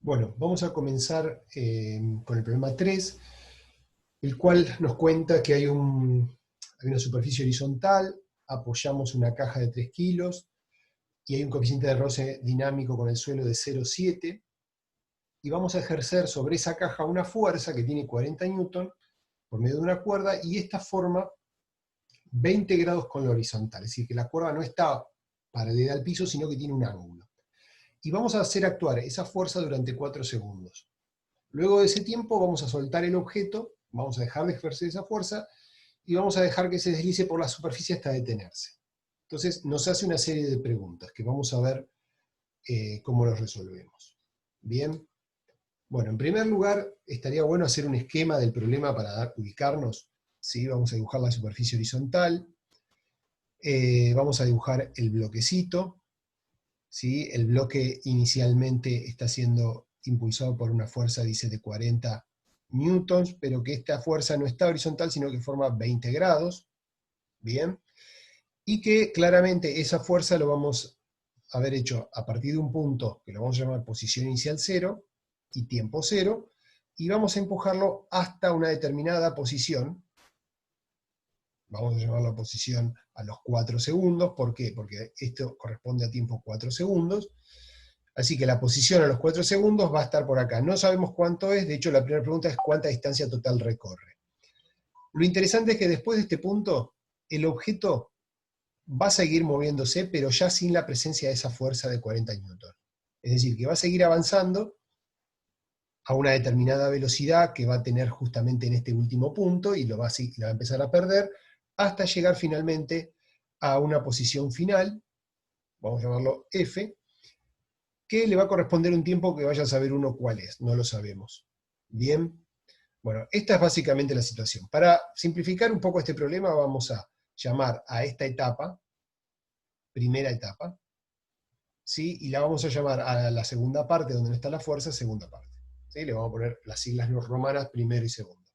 Bueno, vamos a comenzar con el problema 3, el cual nos cuenta que hay una superficie horizontal, apoyamos una caja de 3 kilos y hay un coeficiente de roce dinámico con el suelo de 0,7 y vamos a ejercer sobre esa caja una fuerza que tiene 40 newton por medio de una cuerda y esta forma 20 grados con la horizontal, es decir, que la cuerda no está paralela al piso, sino que tiene un ángulo. Y vamos a hacer actuar esa fuerza durante 4 segundos. Luego de ese tiempo vamos a soltar el objeto, vamos a dejar de ejercer esa fuerza y vamos a dejar que se deslice por la superficie hasta detenerse. Entonces nos hace una serie de preguntas que vamos a ver cómo los resolvemos. Bien, bueno, en primer lugar estaría bueno hacer un esquema del problema para ubicarnos. ¿Sí? Vamos a dibujar la superficie horizontal, vamos a dibujar el bloquecito, ¿sí? El bloque inicialmente está siendo impulsado por una fuerza, dice, de 40 newtons, pero que esta fuerza no está horizontal, sino que forma 20 grados, ¿bien? Y que claramente esa fuerza lo vamos a haber hecho a partir de un punto que lo vamos a llamar posición inicial 0 y tiempo 0, y vamos a empujarlo hasta una determinada posición. Vamos a llamar la posición a los 4 segundos. ¿Por qué? Porque esto corresponde a tiempo 4 segundos. Así que la posición a los 4 segundos va a estar por acá. No sabemos cuánto es, de hecho la primera pregunta es cuánta distancia total recorre. Lo interesante es que después de este punto, el objeto va a seguir moviéndose, pero ya sin la presencia de esa fuerza de 40 newton. Es decir, que va a seguir avanzando a una determinada velocidad que va a tener justamente en este último punto, y la va a empezar a perder, hasta llegar finalmente a una posición final, vamos a llamarlo F, que le va a corresponder un tiempo que vaya a saber uno cuál es, no lo sabemos. Bien, bueno, esta es básicamente la situación. Para simplificar un poco este problema, vamos a llamar a esta etapa, primera etapa, ¿sí? Y la vamos a llamar a la segunda parte, donde no está la fuerza, segunda parte. ¿Sí? Le vamos a poner las siglas romanas, primero y segundo.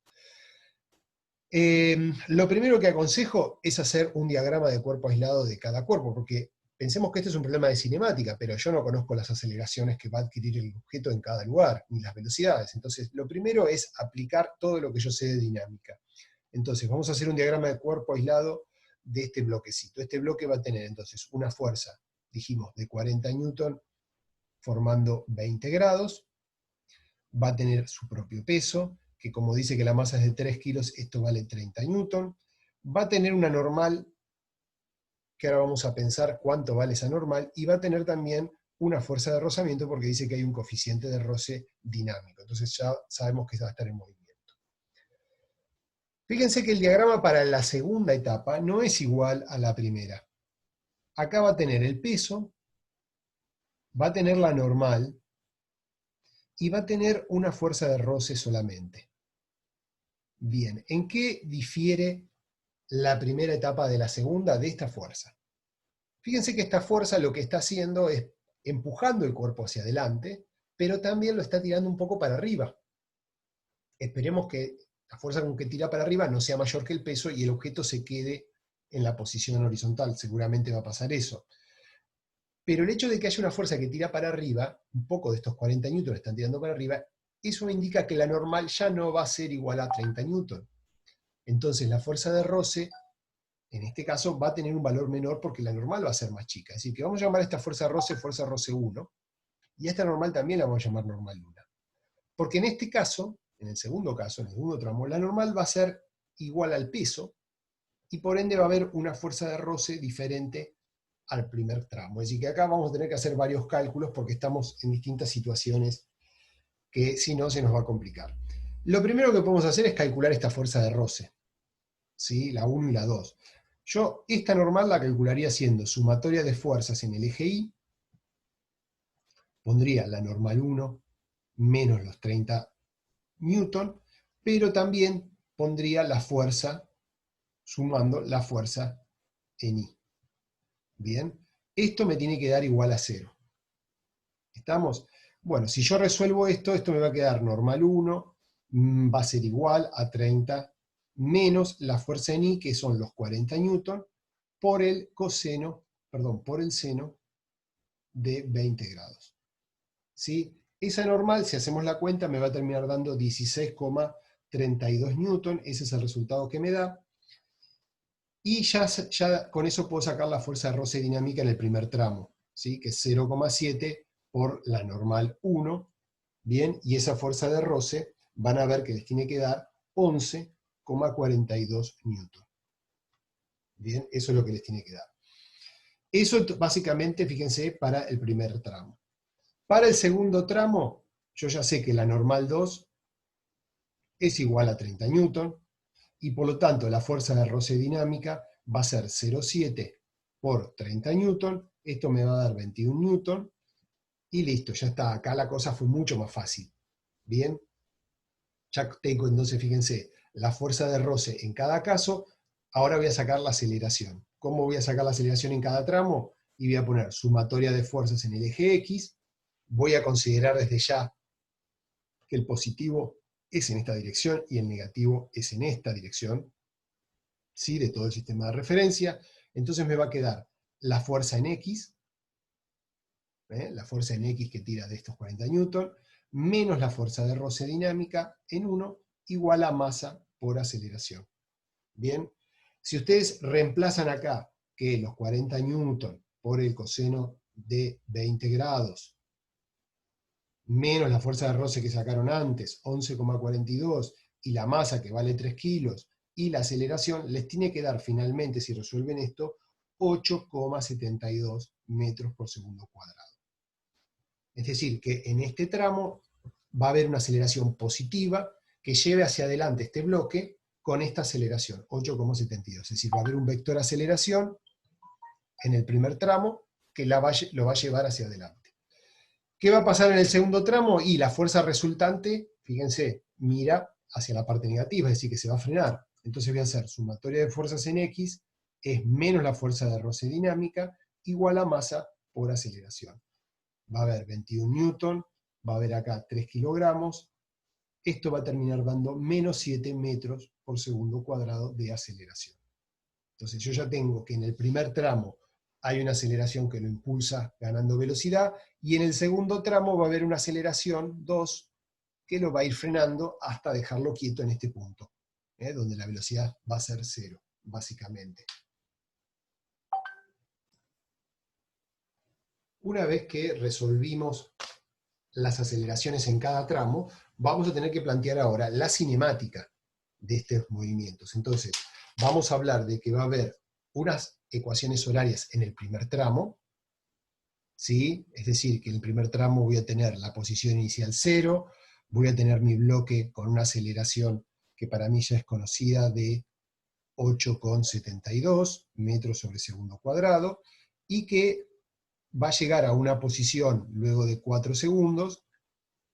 Lo primero que aconsejo es hacer un diagrama de cuerpo aislado de cada cuerpo, porque pensemos que este es un problema de cinemática, pero yo no conozco las aceleraciones que va a adquirir el objeto en cada lugar, ni las velocidades. Entonces, lo primero es aplicar todo lo que yo sé de dinámica. Entonces, vamos a hacer un diagrama de cuerpo aislado de este bloquecito. Este bloque va a tener entonces una fuerza, dijimos, de 40 newton, formando 20 grados, va a tener su propio peso, que como dice que la masa es de 3 kilos, esto vale 30 newton, va a tener una normal, que ahora vamos a pensar cuánto vale esa normal, y va a tener también una fuerza de rozamiento porque dice que hay un coeficiente de roce dinámico, entonces ya sabemos que va a estar en movimiento. Fíjense que el diagrama para la segunda etapa no es igual a la primera. Acá va a tener el peso, va a tener la normal, y va a tener una fuerza de roce solamente. Bien, ¿en qué difiere la primera etapa de la segunda de esta fuerza? Fíjense que esta fuerza lo que está haciendo es empujando el cuerpo hacia adelante, pero también lo está tirando un poco para arriba. Esperemos que la fuerza con que tira para arriba no sea mayor que el peso y el objeto se quede en la posición horizontal. Seguramente va a pasar eso. Pero el hecho de que haya una fuerza que tira para arriba, un poco de estos 40 newton están tirando para arriba, eso indica que la normal ya no va a ser igual a 30 newton. Entonces la fuerza de roce, en este caso, va a tener un valor menor porque la normal va a ser más chica. Es decir, que vamos a llamar a esta fuerza roce 1, y a esta normal también la vamos a llamar normal 1. Porque en este caso, en el segundo caso, en el segundo tramo, la normal va a ser igual al peso, y por ende va a haber una fuerza de roce diferente al primer tramo. Es decir, que acá vamos a tener que hacer varios cálculos porque estamos en distintas situaciones que si no se nos va a complicar. Lo primero que podemos hacer es calcular esta fuerza de roce, ¿sí? La 1 y la 2. Yo esta normal la calcularía haciendo sumatoria de fuerzas en el eje Y, pondría la normal 1 menos los 30 newton, pero también pondría la fuerza, sumando la fuerza en Y. Bien, esto me tiene que dar igual a 0. ¿Estamos? Bueno, si yo resuelvo esto, esto me va a quedar normal 1, va a ser igual a 30 menos la fuerza en I, que son los 40 newton, por el coseno, perdón, por el seno de 20 grados. ¿Sí? Esa normal, si hacemos la cuenta, me va a terminar dando 16,32 newton, ese es el resultado que me da, y ya con eso puedo sacar la fuerza de roce dinámica en el primer tramo, ¿sí? Que es 0,7 por la normal 1, bien, y esa fuerza de roce van a ver que les tiene que dar 11,42 newton. Bien, eso es lo que les tiene que dar. Eso básicamente, fíjense, para el primer tramo. Para el segundo tramo, yo ya sé que la normal 2 es igual a 30 newton, y por lo tanto la fuerza de roce dinámica va a ser 0,7 por 30 newton, esto me va a dar 21 newton, y listo, ya está, acá la cosa fue mucho más fácil. Bien, ya tengo entonces, fíjense, la fuerza de roce en cada caso, ahora voy a sacar la aceleración. ¿Cómo voy a sacar la aceleración en cada tramo? Y voy a poner sumatoria de fuerzas en el eje X, voy a considerar desde ya que el positivo es en esta dirección y el negativo es en esta dirección, ¿sí? De todo el sistema de referencia. Entonces me va a quedar la fuerza en X, la fuerza en X que tira de estos 40 newton, menos la fuerza de roce dinámica en 1, igual a masa por aceleración. Bien, si ustedes reemplazan acá que los 40 newton por el coseno de 20 grados, menos la fuerza de roce que sacaron antes, 11,42, y la masa que vale 3 kilos, y la aceleración, les tiene que dar finalmente, si resuelven esto, 8,72 metros por segundo cuadrado. Es decir, que en este tramo va a haber una aceleración positiva que lleve hacia adelante este bloque con esta aceleración, 8,72. Es decir, va a haber un vector aceleración en el primer tramo que lo va a llevar hacia adelante. ¿Qué va a pasar en el segundo tramo? Y la fuerza resultante, fíjense, mira hacia la parte negativa, es decir, que se va a frenar. Entonces voy a hacer sumatoria de fuerzas en X, es menos la fuerza de roce dinámica, igual a masa por aceleración. Va a haber 21 newton, va a haber acá 3 kilogramos, esto va a terminar dando menos 7 metros por segundo cuadrado de aceleración. Entonces yo ya tengo que en el primer tramo hay una aceleración que lo impulsa ganando velocidad, y en el segundo tramo va a haber una aceleración 2 que lo va a ir frenando hasta dejarlo quieto en este punto, donde la velocidad va a ser 0, básicamente. Una vez que resolvimos las aceleraciones en cada tramo, vamos a tener que plantear ahora la cinemática de estos movimientos. Entonces, vamos a hablar de que va a haber unas ecuaciones horarias en el primer tramo, ¿sí? Es decir, que en el primer tramo voy a tener la posición inicial 0, voy a tener mi bloque con una aceleración que para mí ya es conocida de 8,72 metros sobre segundo cuadrado, y que va a llegar a una posición luego de 4 segundos,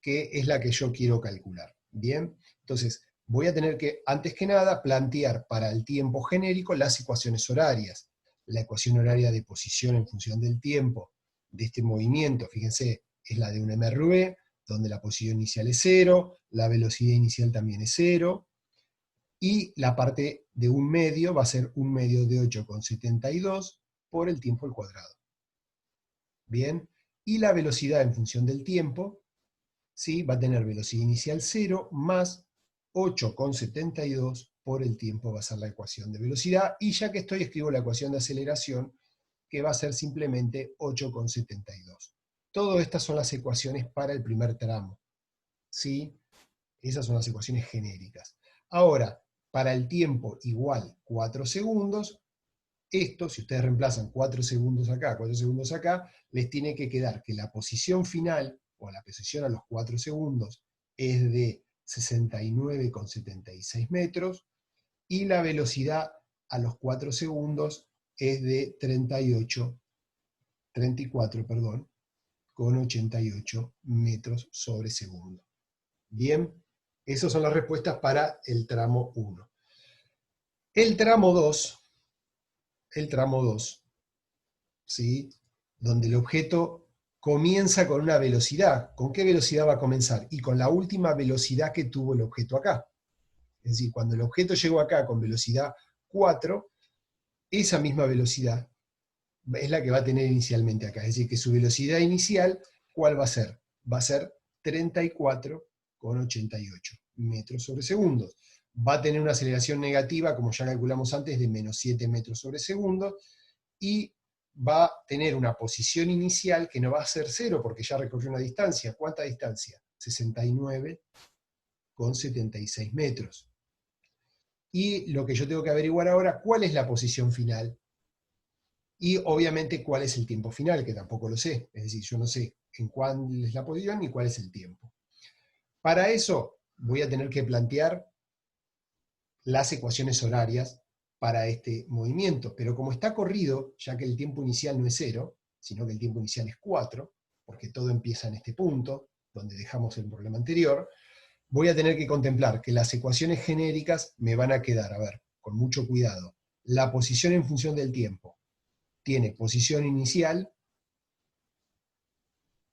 que es la que yo quiero calcular. Bien, entonces voy a tener que, antes que nada, plantear para el tiempo genérico las ecuaciones horarias. La ecuación horaria de posición en función del tiempo de este movimiento, fíjense, es la de un MRV, donde la posición inicial es 0, la velocidad inicial también es 0, y la parte de un medio va a ser un medio de 8,72 por el tiempo al cuadrado. Bien, y la velocidad en función del tiempo, ¿sí? Va a tener velocidad inicial 0 más 8,72 por el tiempo, va a ser la ecuación de velocidad, y ya que estoy, escribo la ecuación de aceleración, que va a ser simplemente 8,72. Todas estas son las ecuaciones para el primer tramo, ¿sí? Esas son las ecuaciones genéricas. Ahora, para el tiempo igual 4 segundos, esto, si ustedes reemplazan 4 segundos acá, 4 segundos acá, les tiene que quedar que la posición final, o la posición a los 4 segundos, es de 69,76 metros, y la velocidad a los 4 segundos es de 34, con 88 metros sobre segundo. Bien, esas son las respuestas para el tramo 1. El tramo 2, ¿sí? Donde el objeto comienza con una velocidad. ¿Con qué velocidad va a comenzar? Y con la última velocidad que tuvo el objeto acá. Es decir, cuando el objeto llegó acá con velocidad 4, esa misma velocidad es la que va a tener inicialmente acá. Es decir, que su velocidad inicial, ¿cuál va a ser? Va a ser 34,88 metros sobre segundo. Va a tener una aceleración negativa, como ya calculamos antes, de menos 7 metros sobre segundo, y va a tener una posición inicial que no va a ser cero, porque ya recorrió una distancia. ¿Cuánta distancia? 69,76 metros. Y lo que yo tengo que averiguar ahora, ¿cuál es la posición final? Y obviamente cuál es el tiempo final, que tampoco lo sé. Es decir, yo no sé en cuál es la posición ni cuál es el tiempo. Para eso voy a tener que plantear las ecuaciones horarias para este movimiento. Pero como está corrido, ya que el tiempo inicial no es 0, sino que el tiempo inicial es 4, porque todo empieza en este punto, donde dejamos el problema anterior, voy a tener que contemplar que las ecuaciones genéricas me van a quedar, a ver, con mucho cuidado, la posición en función del tiempo. Tiene posición inicial,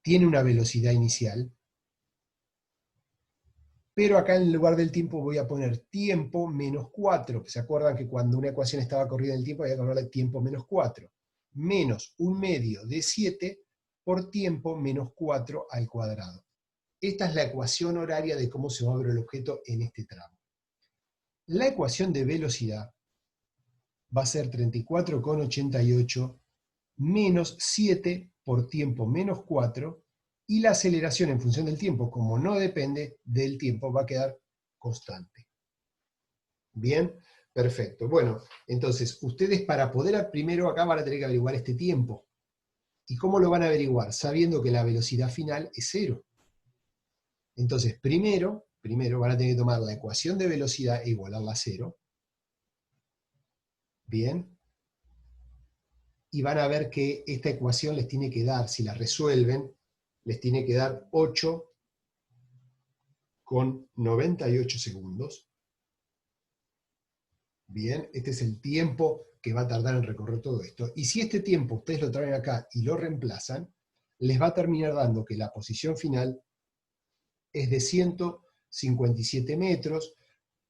tiene una velocidad inicial, pero acá en lugar del tiempo voy a poner tiempo menos 4. ¿Se acuerdan que cuando una ecuación estaba corrida en el tiempo había que ponerle tiempo menos 4? Menos un medio de 7 por tiempo menos 4 al cuadrado. Esta es la ecuación horaria de cómo se mueve el objeto en este tramo. La ecuación de velocidad va a ser 34,88 menos 7 por tiempo menos 4, y la aceleración en función del tiempo, como no depende del tiempo, va a quedar constante. ¿Bien? Perfecto. Bueno, entonces, ustedes para poder primero acá van a tener que averiguar este tiempo. ¿Y cómo lo van a averiguar? Sabiendo que la velocidad final es 0. Entonces, primero van a tener que tomar la ecuación de velocidad e igualarla a 0. Bien. Y van a ver que esta ecuación les tiene que dar, si la resuelven, les tiene que dar 8,98 segundos. Bien, este es el tiempo que va a tardar en recorrer todo esto. Y si este tiempo ustedes lo traen acá y lo reemplazan, les va a terminar dando que la posición final es de 157 metros,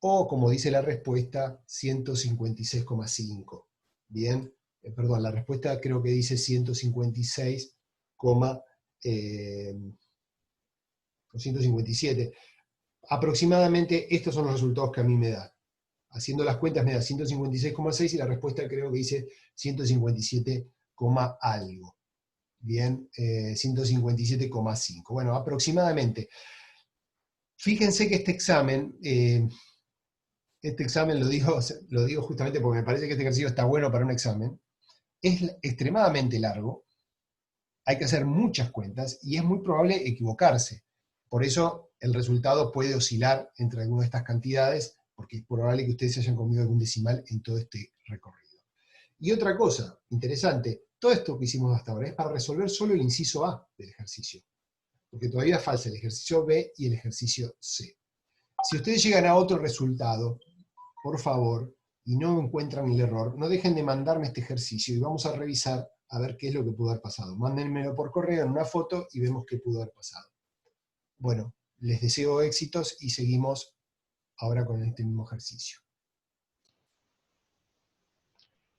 o como dice la respuesta, 156,5. Bien, perdón, la respuesta creo que dice 156, 157. Aproximadamente estos son los resultados que a mí me da. Haciendo las cuentas me da 156,6 y la respuesta creo que dice 157, algo. Bien, 157,5. Bueno, aproximadamente. Fíjense que este examen lo digo justamente porque me parece que este ejercicio está bueno para un examen, es extremadamente largo, hay que hacer muchas cuentas y es muy probable equivocarse. Por eso el resultado puede oscilar entre algunas de estas cantidades, porque es probable que ustedes se hayan comido algún decimal en todo este recorrido. Y otra cosa interesante, todo esto que hicimos hasta ahora es para resolver solo el inciso A del ejercicio, porque todavía falta el ejercicio B y el ejercicio C. Si ustedes llegan a otro resultado, por favor, y no encuentran el error, no dejen de mandarme este ejercicio y vamos a revisar a ver qué es lo que pudo haber pasado. Mándenmelo por correo en una foto y vemos qué pudo haber pasado. Bueno, les deseo éxitos y seguimos ahora con este mismo ejercicio.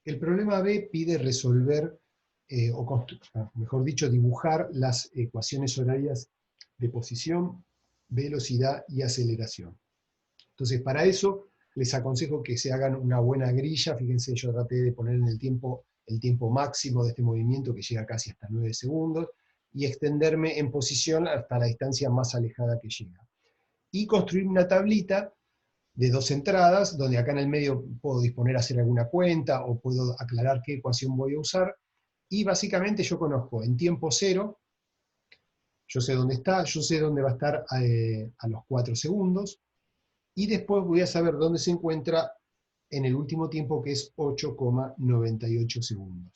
El problema B pide resolver, mejor dicho, dibujar las ecuaciones horarias de posición, velocidad y aceleración. Entonces, para eso, les aconsejo que se hagan una buena grilla. Fíjense, yo traté de poner en el tiempo máximo de este movimiento, que llega casi hasta 9 segundos, y extenderme en posición hasta la distancia más alejada que llega. Y construir una tablita de 2 entradas, donde acá en el medio puedo disponer a hacer alguna cuenta, o puedo aclarar qué ecuación voy a usar, y básicamente yo conozco en tiempo 0, yo sé dónde está, yo sé dónde va a estar a los 4 segundos, y después voy a saber dónde se encuentra en el último tiempo, que es 8,98 segundos.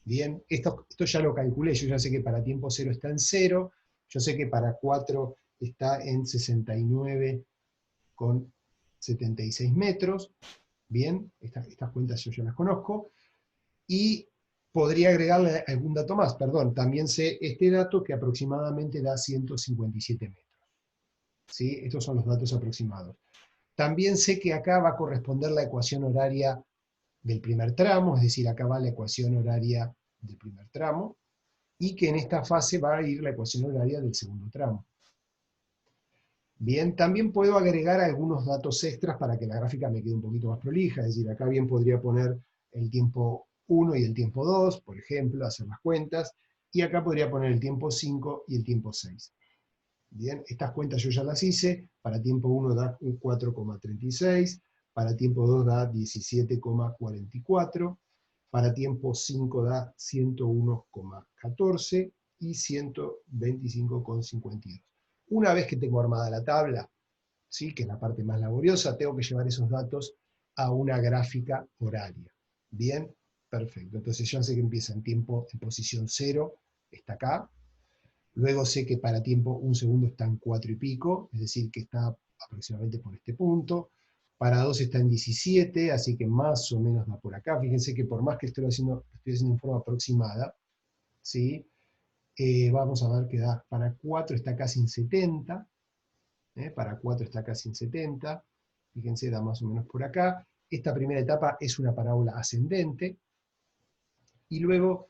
Bien, esto ya lo calculé, yo ya sé que para tiempo 0 está en 0, yo sé que para 4 está en 69,76 metros, bien, estas cuentas yo ya las conozco, y podría agregarle algún dato más, perdón, también sé este dato que aproximadamente da 157 metros. ¿Sí? Estos son los datos aproximados. También sé que acá va a corresponder la ecuación horaria del primer tramo, es decir, acá va la ecuación horaria del primer tramo, y que en esta fase va a ir la ecuación horaria del segundo tramo. Bien, también puedo agregar algunos datos extras para que la gráfica me quede un poquito más prolija, es decir, acá bien podría poner el tiempo 1 y el tiempo 2, por ejemplo, hacer las cuentas, y acá podría poner el tiempo 5 y el tiempo 6. Bien, estas cuentas yo ya las hice, para tiempo 1 da un 4,36, para tiempo 2 da 17,44, para tiempo 5 da 101,14 y 125,52. Una vez que tengo armada la tabla, ¿sí?, que es la parte más laboriosa, tengo que llevar esos datos a una gráfica horaria. Bien, perfecto. Entonces ya sé que empieza en tiempo en posición 0, está acá. Luego sé que para tiempo 1 segundo está en 4 y pico, es decir, que está aproximadamente por este punto. Para 2 está en 17, así que más o menos va por acá. Fíjense que por más que estoy haciendo en forma aproximada, ¿sí? Vamos a ver que da, para 4 está casi en 70, para 4 está casi en 70, fíjense, da más o menos por acá. Esta primera etapa es una parábola ascendente, y luego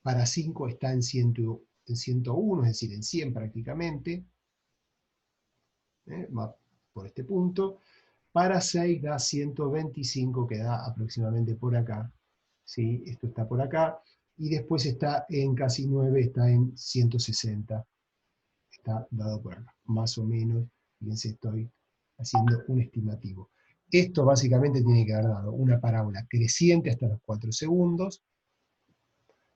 para 5 está en 101, es decir, en 100 prácticamente, va por este punto. Para 6 da 125, que da aproximadamente por acá, ¿sí? Esto está por acá, y después está en casi 9, está en 160, está dado por acá, más o menos. Fíjense, estoy haciendo un estimativo. Esto básicamente tiene que haber dado una parábola creciente hasta los 4 segundos,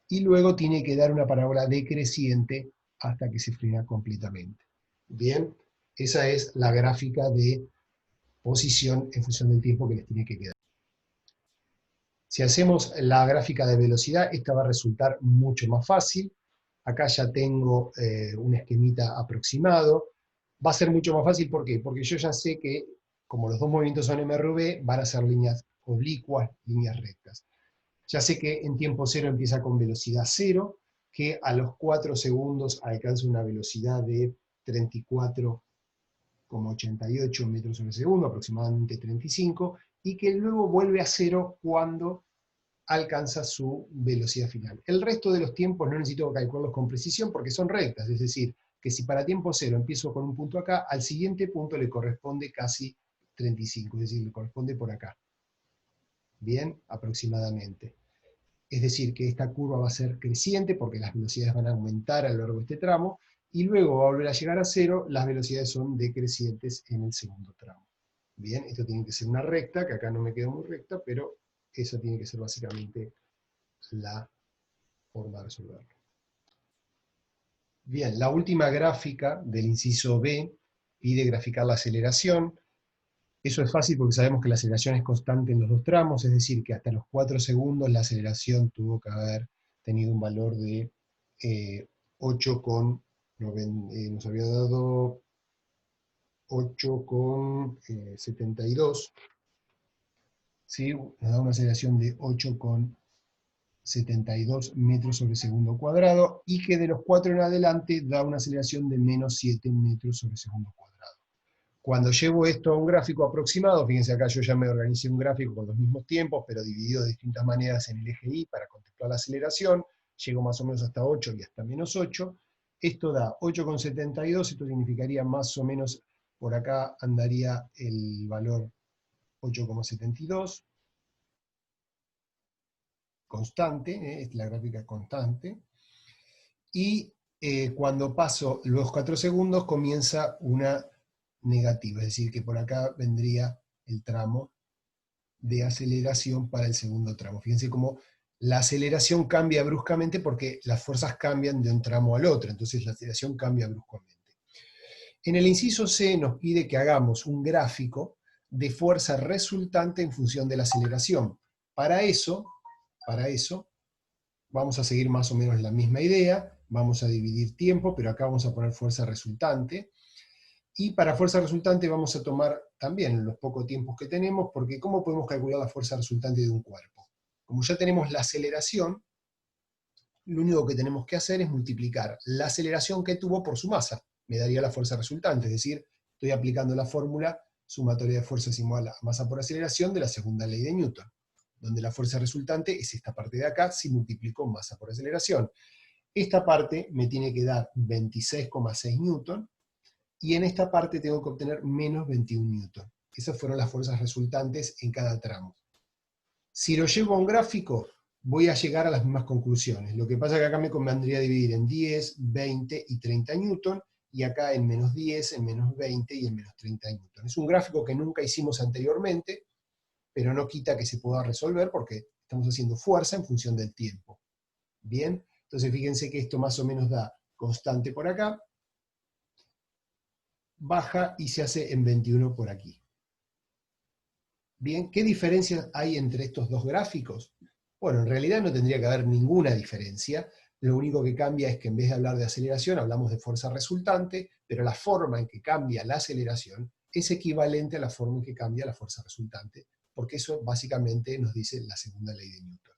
y luego tiene que dar una parábola decreciente hasta que se frena completamente. Bien, esa es la gráfica de posición en función del tiempo que les tiene que quedar. Si hacemos la gráfica de velocidad, esta va a resultar mucho más fácil. Acá ya tengo un esquemita aproximado. Va a ser mucho más fácil, ¿por qué? Porque yo ya sé que, como los dos movimientos son MRV, van a ser líneas oblicuas, líneas rectas. Ya sé que en tiempo 0 empieza con velocidad 0, que a los 4 segundos alcanza una velocidad de 34,88 metros sobre segundo, aproximadamente 35, y que luego vuelve a 0 cuando alcanza su velocidad final. El resto de los tiempos no necesito calcularlos con precisión porque son rectas, es decir, que si para tiempo 0 empiezo con un punto acá, al siguiente punto le corresponde casi 35, es decir, le corresponde por acá. Bien, aproximadamente. Es decir, que esta curva va a ser creciente porque las velocidades van a aumentar a lo largo de este tramo, y luego va a volver a llegar a 0, las velocidades son decrecientes en el segundo tramo. Bien, esto tiene que ser una recta, que acá no me queda muy recta, pero esa tiene que ser básicamente la forma de resolverlo. Bien, la última gráfica del inciso B pide graficar la aceleración. Eso es fácil porque sabemos que la aceleración es constante en los dos tramos, es decir, que hasta los 4 segundos la aceleración tuvo que haber tenido un valor de 8,9, nos había dado 8,72, ¿sí? Nos da una aceleración de 8,72 metros sobre segundo cuadrado, y que de los 4 en adelante da una aceleración de menos 7 metros sobre segundo cuadrado. Cuando llevo esto a un gráfico aproximado, fíjense acá yo ya me organicé un gráfico con los mismos tiempos, pero dividido de distintas maneras en el eje Y para contemplar la aceleración, llego más o menos hasta 8 y hasta menos 8, esto da 8,72, esto significaría más o menos, por acá andaría el valor 8,72, constante, es la gráfica constante, y cuando paso los 4 segundos comienza una negativa, es decir, que por acá vendría el tramo de aceleración para el segundo tramo. Fíjense cómo la aceleración cambia bruscamente porque las fuerzas cambian de un tramo al otro, entonces la aceleración cambia bruscamente. En el inciso C nos pide que hagamos un gráfico de fuerza resultante en función de la aceleración. Para eso, vamos a seguir más o menos la misma idea, vamos a dividir tiempo, pero acá vamos a poner fuerza resultante, y para fuerza resultante vamos a tomar también los pocos tiempos que tenemos, porque ¿cómo podemos calcular la fuerza resultante de un cuerpo? Como ya tenemos la aceleración, lo único que tenemos que hacer es multiplicar la aceleración que tuvo por su masa, me daría la fuerza resultante, es decir, estoy aplicando la fórmula sumatoria de fuerzas igual a masa por aceleración de la segunda ley de Newton, donde la fuerza resultante es esta parte de acá si multiplico masa por aceleración. Esta parte me tiene que dar 26,6 Newton, y en esta parte tengo que obtener menos 21 newton. Esas fueron las fuerzas resultantes en cada tramo. Si lo llevo a un gráfico, voy a llegar a las mismas conclusiones. Lo que pasa es que acá me convendría dividir en 10, 20 y 30 newton, y acá en menos 10, en menos 20 y en menos 30 newton. Es un gráfico que nunca hicimos anteriormente, pero no quita que se pueda resolver porque estamos haciendo fuerza en función del tiempo. Bien, entonces fíjense que esto más o menos da constante por acá, baja y se hace en 21 por aquí. Bien, ¿qué diferencia hay entre estos dos gráficos? Bueno, en realidad no tendría que haber ninguna diferencia. Lo único que cambia es que en vez de hablar de aceleración, hablamos de fuerza resultante, pero la forma en que cambia la aceleración es equivalente a la forma en que cambia la fuerza resultante, porque eso básicamente nos dice la segunda ley de Newton.